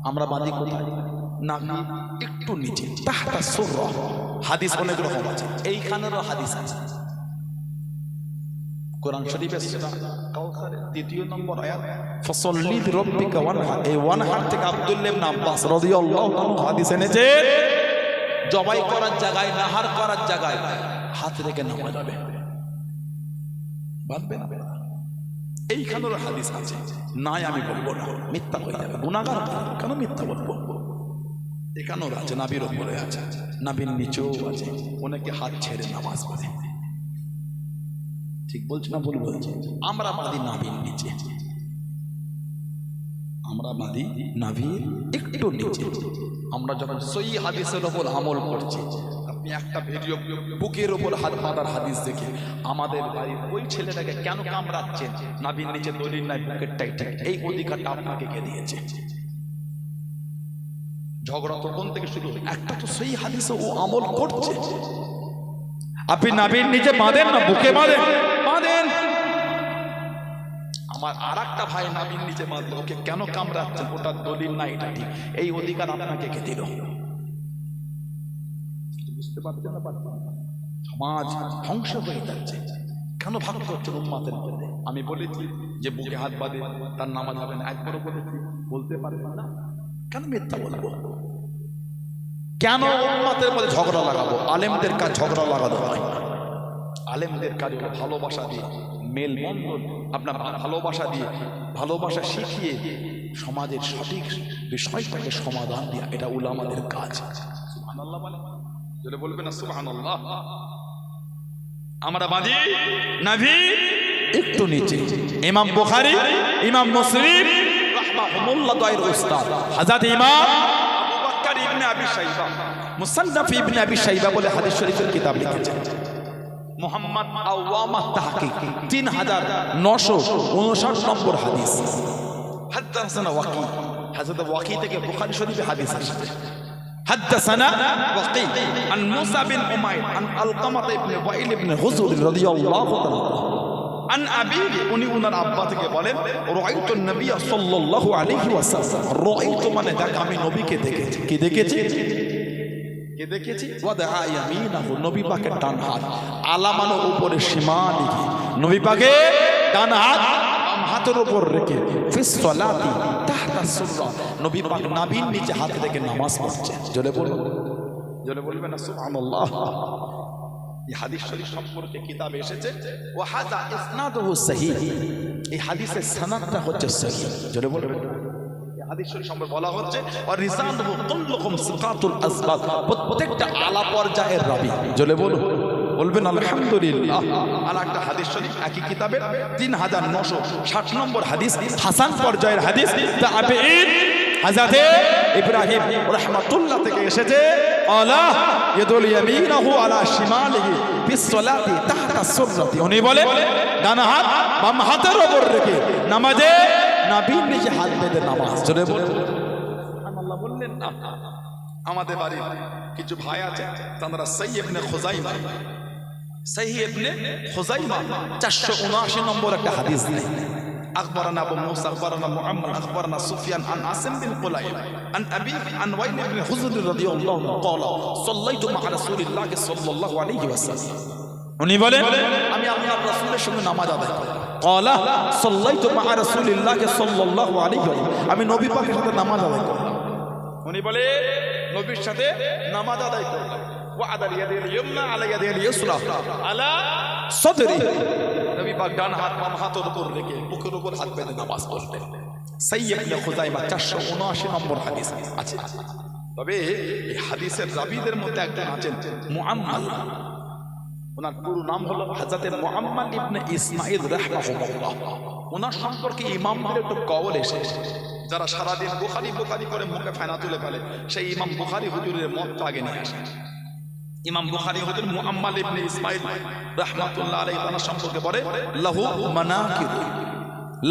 আমরা বাদী কোথায়? নাবি একটু নিচে, তাহতা সুররা। হাদিস অনেক রকম আছে, এইখানেরও হাদিস আছে। কোরআন শরীফের সূরা কাউসারের 2 নম্বর আয়াত, ফাসাল্লি লিরাব্বিকা ওয়ানহার, এই ওয়ানহার থেকে আব্দুল্লাহ ইবনে আব্বাস রাদিয়াল্লাহু আনহু হাদিস এনেছে, জবাই করার জায়গায়, নাহার করার জায়গায় হাত রেখে নামাজ হবে, বাঁধবে না। এইখানেরও হাদিস আছে, নাই আমি বলবো না, মিথ্যা হয়ে যাবে, গুনাহগার কেন মিথ্যা বলবো? এখানেও আছে, নাবির উপরে আছে, নাবির নিচেও আছে, অনেকে হাত ছেড়ে নামাজ পড়ে। ঠিক বলছি না ভুল বলছি? আমরা বাদী নাবির নিচে, আমরা বাদী নাবির একটু নিচে। আমরা যখন সহি হাদিসের উপর আমল করছি, আপনি একটা ভিডিও বুকের উপর হাত বাঁধার হাদিস দেখে আমাদের বাড়ির ওই ছেলেটাকে কেন কামড়াচ্ছেন? নাবির নিচে দলিল নাই, বুকেরটাই ঠিক, এই অধিকারটা আপনাকে কে দিয়েছে? ঝগড়া তো কোন থেকে শুরু? একটা তো সহি হাদিসে ও আমল করছে, আপনি নাবির নিচে বাঁধেন না, বুকে বাঁধেন, বাঁধেন। আমার আর একটা ভাই নাবির নিচে বাঁধলো, ওকে কেন কামড়াচ্ছেন? ওটা দলিল না, এটা ঠিক, এই অধিকার আপনাকে কে দিল? বুঝতে পারছেন না? সমাজ ধ্বংস হয়ে যাচ্ছে, কেন ভাগ করছেন উম্মাতের মধ্যে? আমি বলেছি যে বুকে হাত বাঁধে তার নামাজ হবে না, একবারও বলেছি, বলতে পারবেন না, কেন মিথ্যা বলবো? কেন উম্মাতের মধ্যে ঝগড়া লাগাবো? আলেমদের কাজ ঝগড়া লাগানো হয়, আলেমদের কাজ ভালোবাসা দিয়ে মেলবন্ধন, আপনার ভালোবাসা দিয়ে, ভালোবাসা শিখিয়ে সমাজের সঠিক বিষয়টাকে সমাধান দেওয়া, এটা উলামাদের কাজ। সুবহানাল্লাহ বলে, যদি বলবেন না সুবহানাল্লাহ। আমরা বাঁধি নাভি একটু নিচে। ইমাম বুখারী, ইমাম মুসলিম রাহমাহুমুল্লাহ দয়ের উস্তাদ হযরত ইমাম আবু বকর ইবনে আবি শাইবা মুসান্নাফ ইবনে আবি শাইবা বলে হাদিস শরীফের কিতাব লিখেছেন। মুহাম্মদ আওয়ামা তাহকিক 3959 নম্বর হাদিস। হাদাসানা ওয়াকি, হযরত ওয়াকি থেকে বুখারী শরীফে হাদিস আসছে। حدثنا وقيل عن موسى بن عمير عن علقمة بن وائل بن حجر رضي الله عنه আন আবি, উনি উনার আব্বা থেকে বলেন রাআইতু নবী সাল্লাল্লাহু আলাইহি ওয়াসাল্লাম, রাআইতু মানে দেখ, আমি নবীকে দেখেছি। কি দেখেছি? কে দেখেছি? ওয়াদা ইয়ামিনাহু, নবী পাকের ডান হাত, আলামানো উপরে সীমানিহি, নবী পাকের ডান হাত বাম হাতের উপর রেখে ফিস সালাতি তাহতা সুররা, নবী পাক নাভির নিচে হাত রেখে নামাজ পড়ছে। জোরে বলুন, জোরে বলবেন না সুবহানাল্লাহ। এই হাদিস শরীফ সম্পর্কে কিতাবে এসেছে ওয়া হাযা ইসনাদুহু সহিহ, এই হাদিসের সনদটা হচ্ছে সহিহ। জোরে বলবেন। হাদিস শরীফ সম্পর্কে বলা হচ্ছে আর রিজালুহু কুল্লুহুম সিকাতুল আসবাত, প্রত্যেকটা আলা পর্যায়ের রাবী। জোরে বলুন, বলবেন আলহামদুলিল্লাহ। আর একটা হাদিস শরীফ একই কিতাবের 3960 নম্বর হাদিস, হাসান পর্যায়ের হাদিস, তাবিঈন হযরতে ইব্রাহিম রাহমাতুল্লাহ থেকে এসেছে আলা ইয়াদুল ইয়ামিনাহু আলা শিমালিহি ফিস সালাতি তাহতা সুররাতি, উনি বলে ডান হাত বাম হাতের উপর রেখে নামাজে নাভির নিচে হাত বেঁধে নামাজ। জোরে বলুন সুবহানাল্লাহ। বললেন না, আমাদের বাড়ির কিছু ভাই আছে, তারা সহিহ ইবনে খুজাইমা, সহিহ ইবনে খুজাইমা 479 নম্বর একটা হাদিস নেই। أخبرنا أبو موسى أخبرنا محمد أخبرنا سفيان عن عاصم بن قليب عن أبي عن وائل بن حجر رضي الله عنه قال صليت مع رسول الله صلى الله عليه وسلم, উনি বলেন আমি আল্লাহর রাসূলের সঙ্গে নামাজ আদায় করলাম। قال صليت مع رسول الله صلى الله عليه وسلم, আমি নবী পাকের সাথে নামাজ আদায় করলাম। উনি বলে নবীর সাথে নামাজ আদায় করলাম। وعد اليد اليمنى على يد اليسرى على صدري, নবী পাক ডান হাত বাম হাতের উপর রেখে বুকের উপর হাত বেঁধে নামাজ পড়তেন। সহিহ ইবনে খুজাইমা 479 নম্বর হাদিস আছে। তবে এই হাদিসের রাবীদের মধ্যে একজন আছেন মুআম্মাল, ওনার পুরো নাম হলো হযরত মুআম্মাল ইবনে ইসমাঈল রাহমাহুল্লাহ। ওনার সম্পর্কে ইমামদের একটু কওল এসেছে, যারা সারাদিন বুখারী বুখারী করে মুখে ফেনা তুলে ফেলে, সেই ইমাম বুখারী হুজুরের মতটা আগে নিয়ে আসে। ইমাম বুখারী হুজুর মুআম্মাল ইবনে ইসমাঈল রাহমাতুল্লাহ আলাইহি তার সম্পর্কে বলে লাহু মানাকির,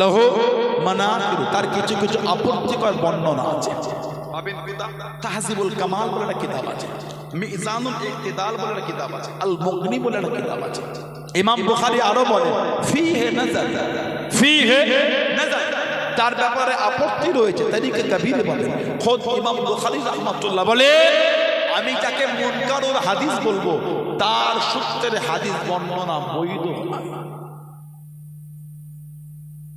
লাহু মানাকির, তার কিছু কিছু আপত্তিকর বর্ণনা আছে। পাবেন কিতাব তাহজিবুল কামাল বলে একটা কিতাব আছে, মিজানুল ইকতিদাল বলে একটা কিতাব আছে, আল মুগনি বলে একটা কিতাব আছে। ইমাম বুখারী আরো বলে ফিহে নাজার, ফিহে নাজার, তার ব্যাপারে আপত্তি রয়েছে, তারিকে কবির বলেন। খোদ ইমাম বুখারী রাহমাতুল্লাহ বলে আমি যাকে মুনকারুল হাদিস বলবো তার সূত্রের হাদিস বর্ণনা বৈধ নয়।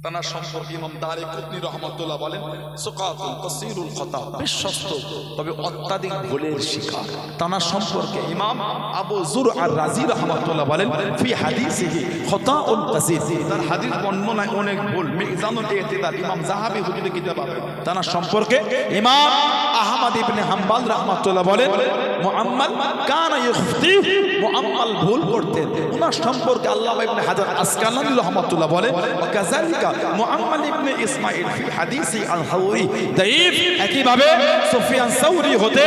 তার সম্পর্কে ইমাম দারিকুতনি রাহমাতুল্লাহ বলেন সুকাতুল কাসীরুল খাতা, বিশ্বস্ত তবে অত্যাধিক ভুলের শিকার। তার সম্পর্কে ইমাম আবু যুরআর রাজি রাহমাতুল্লাহ বলেন ফি হাদিসিহি খাতাউন কাসীর, তার হাদিস বর্ণনায় অনেক ভুল। মিজানুল ইতিদাল ইমাম যাহাবী হুজুরের কিতাব আছে। তার সম্পর্কে ইমাম আহমদ ইবনে হাম্বল রাহমাতুল্লাহ বলেন মুআম্মাল কানা ইখতি, মুআম্মাল ভুল করতেন। ওনার সম্পর্কে আল্লামা ইবনে হাজার আসকালানী রাহমাতুল্লাহ বলেন কাযালিকা মুআম্মাল ইবনে ইসমাঈল ফি হাদিসি আল-হাওরি দাঈফ, একইভাবে সুফিয়ান সাউরি হতে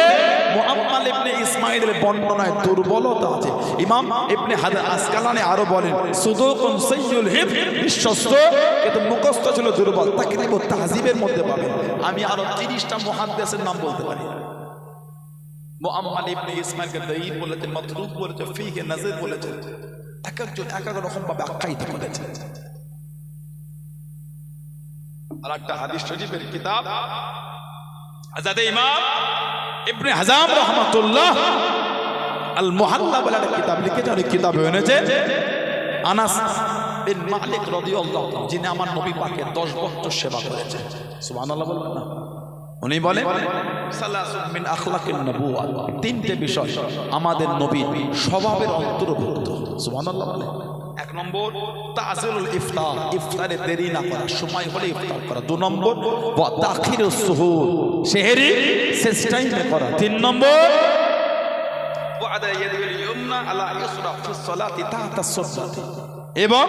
মুআম্মাল ইবনে ইসমাঈলের বর্ণনায় দুর্বলতা আছে। ইমাম ইবনে হাজার আসকালানী আরো বলেন সুদুকুন সাইয়্যুল হিফজ, বিশ্বস্ত কিন্তু মুখস্থ ছিল দুর্বল। তাকরীব ও তাহযীবের মধ্যে পাবেন। আমি আরো 30টা মুহাদ্দিসের নাম বলতে পারি। মুআম্মাল ইবনে ইসমাঈলকে দাঈফ বলেছেন, মাতরুক বলেছেন, ফিহে নাযর বলেছেন, এক একজন এক এক রকম ভাবে আখ্যায়িত করেছেন। আর একটা হাদিস শরীফের কিতাব হযরত ইমাম ইবনে হাজাম রাহমাতুল্লাহ আল মুহাল্লা বলে একটা কিতাব লিখেছেন। ওই কিতাবে এনেছে আনাস বিন মালিক রাদিয়াল্লাহু তাআলা, যিনি আমার নবী পাকের 10 বছর সেবা করেছেন। সুবহানাল্লাহ বলবেন না? উনি বলেন সালাসুন মিন আখলাকিন নবুওয়া, 3টে বিষয় আমাদের নবীর স্বভাবের অন্তর্ভুক্ত। সুবহানাল্লাহ বলেন। 1 নম্বর তাজিলুল ইফতার, ইফতারে দেরি না করা, সময় হলে ইফতার করা। 2 নম্বর ওয়া তাখিরুস সুহুর, সেহরি শেষ টাইমে করা। 3 নম্বর ওয়াদা ইয়াদিল ইয়ুমনা আলা ইসরা ফিস সালাতি তাহতা সুন্নাতি, এবং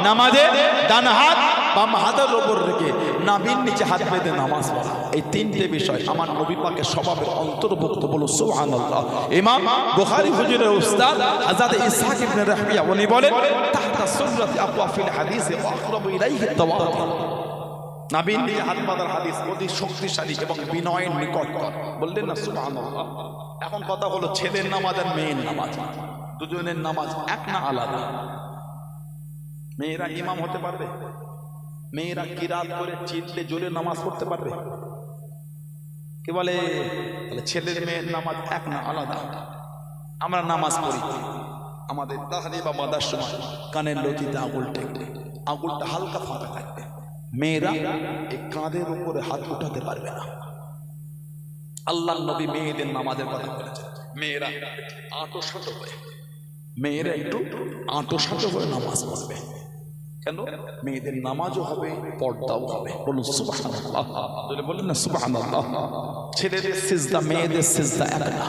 নামাজে ডান হাত বাম হাতের উপর রেখে নাভির নিচে হাত বেঁধে নামাজ পড়া। এই 3টে বিষয় আমার নবী পাকের স্বভাবের অন্তর্ভুক্ত। বলো সুবহানাল্লাহ। ইমাম বুখারী হুজুরের উস্তাদ হযরত ইসহাক ইবনে রাহবিয়া উনি বলেন তাহতা সুন্নাতি আকওয়া ফিল হাদিস ওয়া আকরাবু ইলাইহি তাওয়াতুর, নাভির নিচে হাত বাঁধার হাদিস অতি শক্তিশালী এবং বিনয়ের নিকটতর। বললেন না সুবহানাল্লাহ। এখন কথা হলো ছেলের নামাজ আর মেয়ের নামাজ, দুজনের নামাজ এক না আলাদা? মেয়েরা ইমাম হতে পারবে? মেয়েরা কিরাত করে চিল্লে জোরে নামাজ পড়তে পারবে? কে বলে? তাহলে ছেলের মেয়ের নামাজ এক না, আলাদা। আমরা নামাজ পড়ি, আমাদের তাহলে বা মাদার সময় কানের লতিতে আঙুল টেকবে, আঙুলটা হালকা ফাঁকা থাকবে। মেয়েরা এই কাঁধের উপরে হাত উঠাতে পারবে না। আল্লাহ নবী মেয়েদের নামাজের কথা বলেছেন, মেয়েরা আঁটো সাঁটো হয়ে, মেয়েরা একটু আঁটো সাঁটো হয়ে নামাজ পড়বে। কেন? মেয়েদের নামাজও হবে, পর্দাও হবে। বলুন সুবহানাল্লাহ। বললেন না সুবহানাল্লাহ। ছেলেদের সিজদা মেয়েদের সিজদা এক না।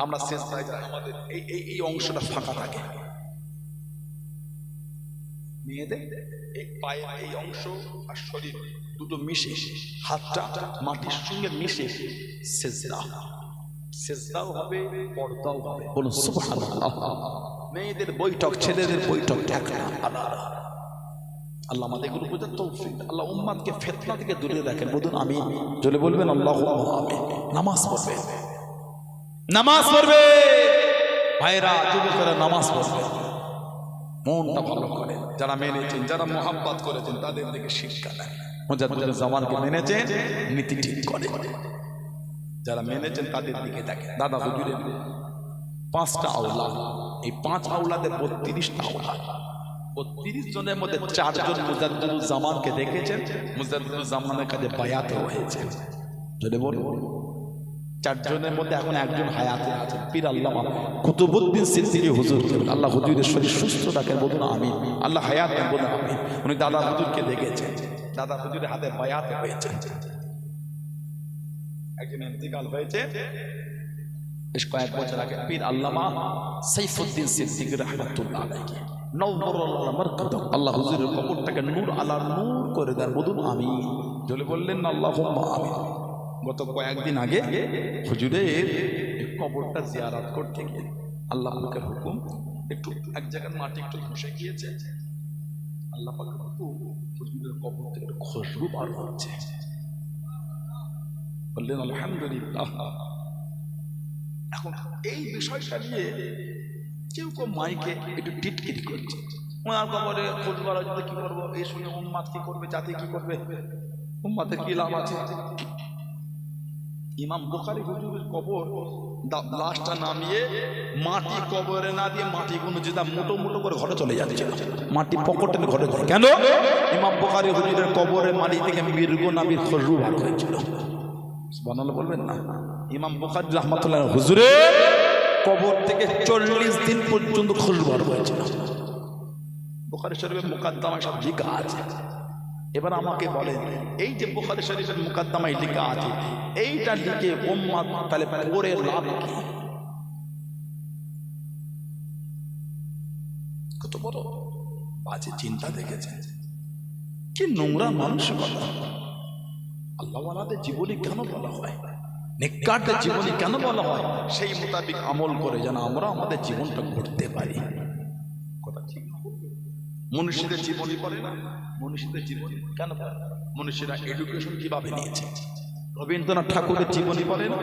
আমরা সিজদায় যাই, আমাদের এই অংশটা ফাঁকা থাকে। মেয়েদের এই পায়ের এই অংশ আর শরীর দুটো মিশে, হাতটা মাটির সঙ্গে মিশে সিজদা, সিজদাও হবে, পর্দাও হবে। বলুন সুবহানাল্লাহ। মেয়েদের বৈঠক ছেলেদের বৈঠক এক না, আলাদা। আল্লাহ আমাদের এগুলো বোঝার তৌফিক, আল্লাহ উম্মাদকে ফিতনা থেকে দূরে রাখেন। বলুন আমিন। জোরে বলবেন আল্লাহুম্মা আমিন। নামাজ পড়বে, নামাজ পড়বে ভাইরা, যুবকেরা নামাজ পড়বে, মনটা ভালো করে। যারা মেনেছেন, যারা মোহাব্বত করেছেন, তাদের দিকে শিক্ষা দেয়। মুজাদ্দিদ জামানকে মেনেছেন, নীতি ঠিক করে। যারা মেনেছেন তাদের দিকে দেখেন। দাদা হুজুরের 5টা আওলাদ, এই 5 আওলাদের 32টা আওলাদ। 32 জনের মধ্যে 4 জন মুজাদ্দিদুল জামানকে দেখেছেন, মুজাদ্দিদুল জামানের কাছে বায়াত হয়েছে। যদি বলুন 4 জনের মধ্যে এখন একজন হায়াতে আছেন, পীর আল্লামা কুতুবউদ্দিন সিদ্দিকী হুজুর। আল্লাহ হুজুরের শরীর সুস্থ রাখেন, বলুন আমিন। আল্লাহ হায়াত দেন, বলুন আমিন। উনি দাদা হুজুরকে দেখেছেন, দাদা হুজুরের হাতে বায়াত হয়েছে। একজন ইন্তিকাল হয়েছে বেশ কয়েক বছর আগে, পীর আল্লামা সাইফুদ্দিন সিদ্দিকী রাহমাতুল্লাহ আলাইহি। আল্লাহ হুজুরের কবরটাকে নূর আলা নূর করে দেন, বলুন আমিন। জলে বললেন আল্লাহুম্মা আমিন। গত কয়েকদিন আগে হুজুরের কবরটা জিয়ারত করতে গিয়ে আল্লাহ পাকের হুকুম, একটু এক জায়গার মাটি একটু ধসে গিয়েছে। আল্লাহ পাকের হুকুম, হুজুরের কবর থেকে একটু খুশবু বার হচ্ছে। বললেন আলহামদুলিল্লাহ। এখন এই বিষয়টা নিয়ে কেউ কেউ মাইকে একটু টিটকিট করছে, ওনার কবরে খুশবু বার হচ্ছে, কি করবো এই শুনে উম্মাদ কি করবে, জাতি কি করবে, উম্মাদের কি লাভ আছে। ইমাম বুখারী হুজুরের কবর লাশটা নামিয়ে মাটি কবরে না দিয়ে মাটিগুলো যেটা মোটো মোটো করে ঘরে চলে যাচ্ছে, মাটি পকেটের ঘরে চলে। কেন? ইমাম বুখারী হুজুরের কবরে মাটি থেকে মৃগ নাবির খুশবু বার হয়েছিল। সুবহানাল্লাহ বলবেন না? ইমাম বুখারী রাহমাতুল্লাহ হুজুরের কবর থেকে 40 দিন পর্যন্ত খুশবু বার হয়েছিল। বুখারী শরীফের মুকাদ্দমায় সব লেখা আছে। এবার আমাকে বলেন, এই যে বুখারী শরীফের মুকাদ্দমায় লেখা আছে, এইটা লিখে উম্মাত তাহলে পড়ে লাভ কি? কত বড় বাজে চিন্তা দেখেছেন, কি নোংরা মানসিকতা। আল্লাহওয়ালাদের জীবনী কেন বলা হয়, নেককারদের জীবনী কেন বলা হয়? সেই মোতাবেক আমল করে যেন আমরা আমাদের জীবনটা গড়তে পারি। কথা ঠিক। মনীষীদের জীবনী পড়ে না? মনীষীদের জীবনী কেন পড়ে? মনীষীরা এডুকেশন কিভাবে নিয়েছে? রবীন্দ্রনাথ ঠাকুরের জীবনী পড়ে না?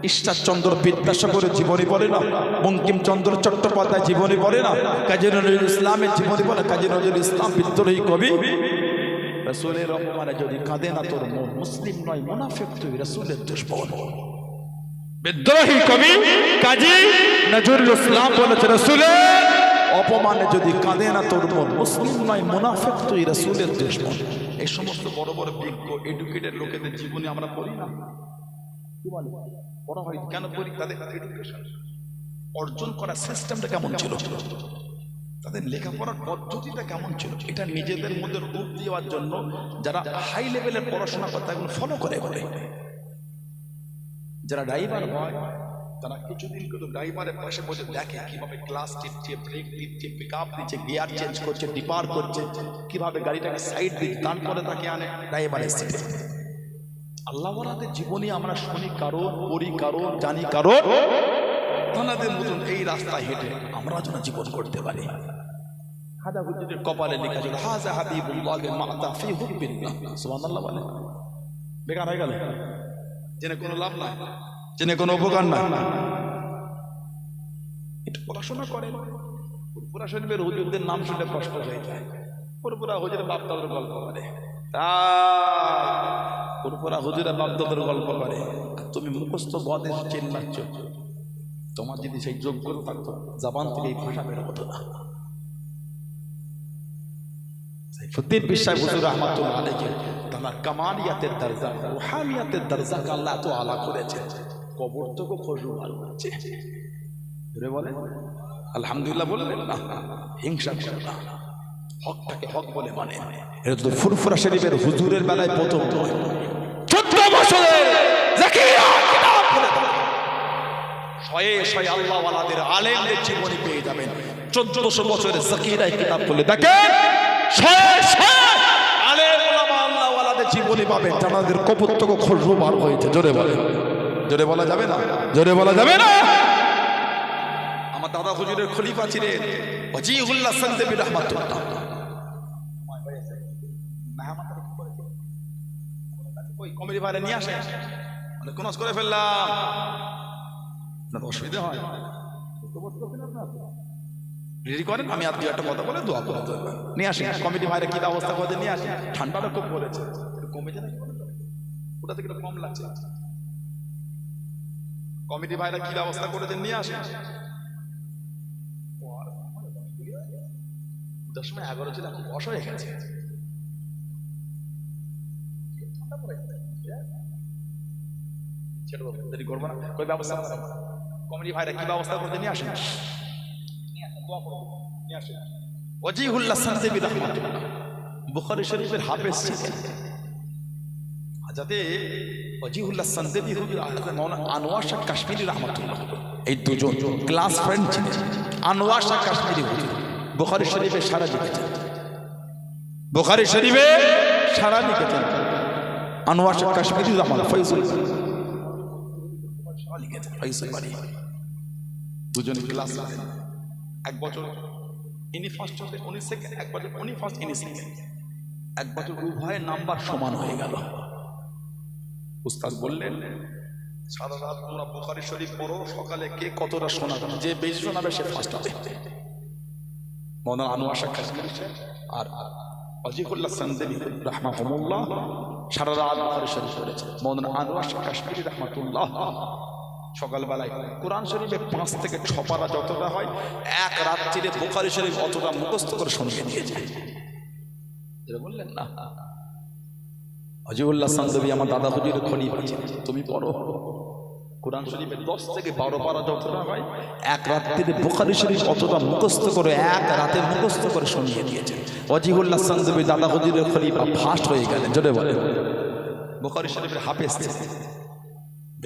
ঈশ্বরচন্দ্র বিদ্যাসাগরের জীবনী পড়ে না? বঙ্কিমচন্দ্র চট্টোপাধ্যায় জীবনী পড়ে না? কাজী নজরুল ইসলামের জীবনী পড়ে? কাজী নজরুল ইসলাম বিদ্রোহী কবি। রাসূলের অপমানে যদি কাঁদে না তোর মন, মুসলিম নয় মুনাফিক তুই, রাসূলের দুশমন। বিদ্রোহী কবি কাজী নজরুল ইসলাম বলেছে, রাসূলের অপমানে যদি কাঁদে না তোর মন, মুসলিম নয় মুনাফিক তুই, রাসূলের দুশমন। এই সমস্ত বড় বড় বিজ্ঞ এডুকেটেড লোকেদের জীবনী আমরা পড়ি না? কি বলে পড়া হয়? কেন পড়ি? তাদের এডুকেশন অর্জন করার সিস্টেমটা কেমন ছিল, তাদের লেখাপড়ার পদ্ধতিটা কেমন ছিল, এটা নিজেদের মধ্যে রূপ দেওয়ার জন্য যারা হাই লেভেলের পড়াশোনা করে তাগুলো ফলো করে বলে। যারা ড্রাইভার হয় তারা কিছুদিন কিন্তু ড্রাইভারের পাশে বসে দেখে কিভাবে ক্লাস টিপছে, ব্রেক দিচ্ছে, পিক আপ দিচ্ছে, গিয়ার চেঞ্জ করছে, ডিপার করছে, কিভাবে গাড়িটাকে সাইড দিয়ে তারপরে তাকে আনে ড্রাইভারের সিটে। আল্লাহওয়ালাদের জীবনী আমরা শুনি কারণ, পড়ি কারণ, জানি কারণ, তাদের মতন এই রাস্তায় হেঁটে আমরা যেন জীবন করতে পারি। হাদা হুজুরের কপালে লেখা ছিল হাযা হাবিবুল্লাহ মা'তা ফি হুব্বিল্লাহ। সুবহানাল্লাহ বলে বেকার হয়ে গেল, জেনে কোনো লাভ নাই, জেনে কোনো উপকার নাই। একটু পড়াশোনা করেন, পড়াশোনার হুজুরদের নাম শুনলে কষ্ট হয়ে যায়। পুরপুরা হুজুরের বাপ দাদার গল্প করে, তা পুরপুরা হুজুরের বাপ দাদার গল্প করে, আর তুমি মুখস্থ বদে চিল্লাচ্ছ। তোমার যদি সেই যোগ্যতা থাকতো জবান থেকে এই ভাষা বের হতো না। সাইফুদ্দিন বিশ্বাস হুজুর রাহমাতুল্লাহ আলাইহি তার কামালিয়াতের দরজা, রুহানিয়াতের দরজাকে আল্লাহ তো আলা করেছে, কবর থেকে খুশবু বার হচ্ছে। ধরে বলেন আলহামদুলিল্লাহ বললেন না, হিংসা করে না, হকটাকে হক বলে মানে। এটা তো ফুরফুরা শরীফের হুজুরের বেলায় প্রথম নয়, 14 বছরের জাকিয়া কিতাব পড়ে শয়ে শয়ে আল্লাহওয়ালাদের আলেমদের জীবনী পেয়ে যাবেন। 1400 বছরের জাকিরা কিতাব পড়লে দেখেন শয়ে শয়ে আলেম ওলামা আল্লাহওয়ালাদের জীবনী পাবেন, যাদের কবর থেকে খুশবু বার হয়েছে। জোরে বলে, জোরে বলা যাবে না, জোরে বলা যাবে না। আমার দাদা হুজুরের খলিফা ছিলেন ওয়াজিহুল্লাহ সান্দাবি রাহমাতুল্লাহ। ওই কমিটি বাইরে নিয়ে আসে, মানে কোন করে ফেললাম না, অসুবিধা হয় রেডি করেন, আমি আর 2-1 কথা বলে দোয়া করে নিয়ে আসেন। কমিটি বাইরে কি ব্যবস্থা করে নিয়ে আসেন। ঠান্ডাটা খুব পড়েছে, কমেছে না, ওটা থেকে কম লাগছে। কমিটি ভাইরা কি ব্যবস্থা করেছেন নিয়ে আসেন। 10-11 ছিল, এখন 10 হয়ে গেছে। দেরি করবো না, ওই ব্যবস্থা কমিটি ভাইরা কি ব্যবস্থা করতে নিয়ে আসেন। ওয়াজিহুল্লাহ সান্দাবি রাহমাতুল্লাহ বুখারী শরীফের হাফেজ ছিলেন। যাতে ওয়াজিহুল্লাহ সান্দাবি হুজুর আনোয়ার শাহ কাশ্মীরি রাহমাতুল্লাহ, এই দুজন ক্লাস ফ্রেন্ড ছিলেন। আনোয়ার শাহ কাশ্মীরি হুজুর বুখারী শরীফে সারা লিখেছেন, বুখারী শরীফে সারা লিখেছেন। আনোয়ার শাহ কাশ্মীরি রহমান ফয়জুল লিখেছেন, ফয়জুল বাড়ি। দুজন ক্লাস আছেন, 1 বছর ইনি ফার্স্ট হতে উনি সেকেন্ড, 1 বছর উনি ফার্স্ট ইনি সেকেন্ড, 1 বছর উভয়ের নাম্বার সমান হয়ে গেল। উস্তাদ বললেন সারা রাত তোমরা বুখারী শরীফ পড়ো, সকালে কে কতটা শোনাবে, যে বেশি শোনাবে সে ফার্স্ট হবে। মাওলানা আনোয়ার শাহ কাশ্মীরি আর ওয়াজিহুল্লাহ সান্দাবি রাহমাহুল্লাহ সারা রাত বুখারী শরীফ পড়েছে। মাওলানা আনোয়ার শাহ কাশ্মীরি রাহমাতুল্লাহ সকালবেলায় কোরআন শরীফে 5 থেকে 6 পারা যতটা হয়, 1 রাত্রিরে বুখারী শরীফ অতটা মুখস্থ করে শুনিয়ে দিয়েছে। বললেন না ওয়াজিহুল্লাহ সান্দাবি আমার দাদা হুজুরের খলিফা ছিলেন, তুমি পড়ো কোরআন শরীফে 10 থেকে 12 পারা যতটা হয়, 1 রাত্রিরে বুখারী শরীফ অতটা মুখস্থ করে 1 রাতে মুখস্থ করে শুনিয়ে দিয়েছে। ওয়াজিহুল্লাহ সান্দাবি দাদা হুজুরের খলিফা ফার্স্ট হয়ে গেলেন। জোরে বলে, বুখারী শরীফের হাফেজ ছিলেন।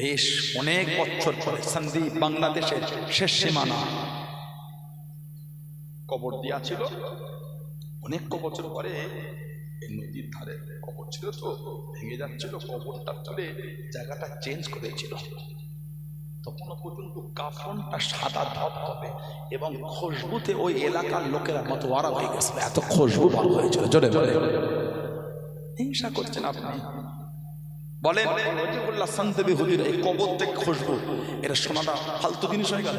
বেশ অনেক বছর পরে সন্দীপ বাংলাদেশের শেষ সীমানা কবর দেওয়া ছিল। অনেক বছর পরে এই নদীর ধারে কবর ছিল, তো ভেঙে যাচ্ছিল, কবরটা তুলে জায়গাটা চেঞ্জ করেছিল। তখনও পর্যন্ত কাফনটা সাদা ধবধবে এবং খুশবুতে ওই এলাকার লোকেরা মতওয়ারা হয়ে গেছিল, এত খুশবু বার হয়েছিল। জোরে বলে, হিংসা করছেন আপনি? বলেন ওয়াজিহুল্লাহ সান্দাবি হুজুর এই কবর থেকে খুশবু, এটা শোনাটা ফালতু জিনিস হয়ে গেল।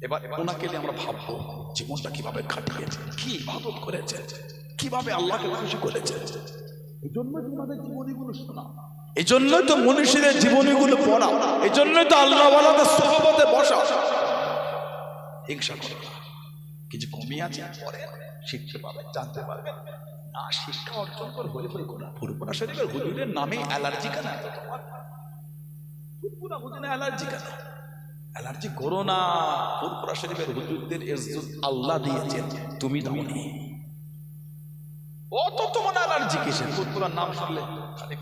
এবার ওনাকে নিয়ে আমরা ভাববো জীবনটা কিভাবে কাটিয়েছে, কি ইবাদত করেছে, কিভাবে আল্লাহকে খুশি করেছে। এই জন্যই তোমাদের জীবনীগুলো শোনা, এই জন্যই তো মনীষীদের জীবনীগুলো পড়া, এই জন্যই তো আল্লাহওয়ালাদের সোহবতে বসা। হিংসা করো না, কিছু কমই আছে, পরে শিখতে পারবেন, জানতে পারবেন। না শিক্ষা অর্জন করে হয়ে হয়ে করা। ফুরফুরা শরীফের হুজুরের নামে অ্যালার্জি কেন? তোমার ফুরফুরা হুজুরে অ্যালার্জি কেন? অ্যালার্জি করো না। ফুরফুরা শরীফের হুজুরদের ইজ্জত আল্লাহ দিয়েছেন, তুমি দাওনি। ও তো তোমার অ্যালার্জি কিসের? ফুরফুরার নাম শুনলে খালি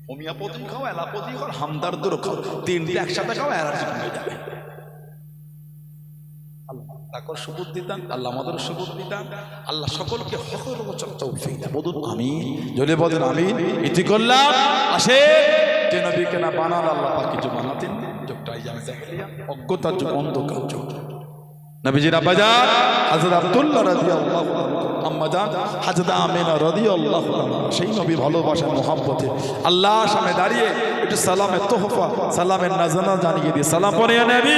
হোমিওপ্যাথি খাও, অ্যালোপ্যাথি খাও, হামদার্দও খাও, 3টে একসাথে খাও, অ্যালার্জি হয়ে যাবে। তাকর সুবুদ্ধি দান, আল্লাহ আমাদের সুবুদ্ধি দান, আল্লাহ সকলকে হকের বচন তৌফিক দান। বলুন আমিন, জোরে বলেন আমিন। ইতি করলাম আসে যে নবীকে না বানাল আল্লাহ পাক কিছু বানাতেন, যুগটাই জানে জাহেলিয়া, অজ্ঞতার যুগ, অন্ধকার যুগ। নবীজির আব্বাজান হযরত আব্দুল্লাহ রাদিয়াল্লাহু আনহু, আম্মাজান হযরত আমিনা রাদিয়াল্লাহু আনহা, সেই নবী ভালোবাসা মোহাব্বতে আল্লাহর সামনে দাঁড়িয়ে একটু সালামের তোহফা, সালামের নাজানা জানিয়ে দিয়ে সালাম পড়ে নবী।